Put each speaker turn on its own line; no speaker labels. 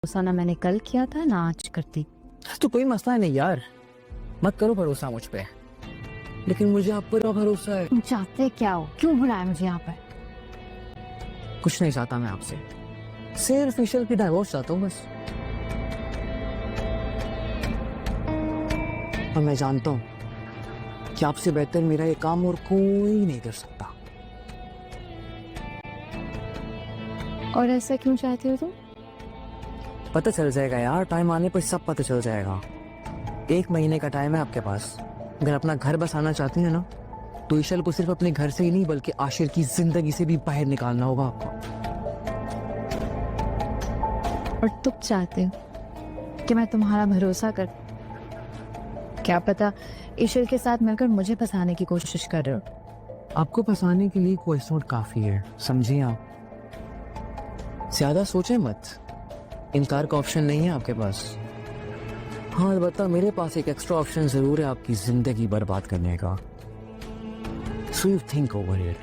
भरोसा ना मैंने कल किया था ना आज करती।
तो कोई मसला नहीं यार, मत करो भरोसा मुझ पे, लेकिन मुझे आप पर भरोसा है।
तुम चाहते क्या हो? क्यों बुलाया मुझे यहाँ पर?
कुछ नहीं चाहता मैं आपसे, सिर्फ ईशल की डाइवोर्स चाहता हूँ बस। और मैं जानता हूँ कि आपसे बेहतर मेरा ये काम और कोई नहीं कर सकता।
और ऐसा क्यों चाहते हो तुम?
पता चल जाएगा यार, टाइम आने पर सब पता चल जाएगा। 1 महीने का टाइम है आपके पास। अगर अपना घर बसाना चाहती हैं ना, तो ईशल को सिर्फ अपने घर से ही नहीं बल्कि आशिर की जिंदगी से भी बाहर निकालना होगा आपको।
और तुम चाहते हो कि मैं तुम्हारा भरोसा कर? क्या पता ईश्वर के साथ मिलकर मुझे फंसाने की कोशिश कर रहे हो।
आपको फंसाने के लिए कोई नोट काफी है, समझिए आप। ज्यादा सोचे मत, इनकार का ऑप्शन नहीं है आपके पास। हाँ अलबत्ता मेरे पास एक एक्स्ट्रा ऑप्शन जरूर है आपकी जिंदगी बर्बाद करने का। So you think over it.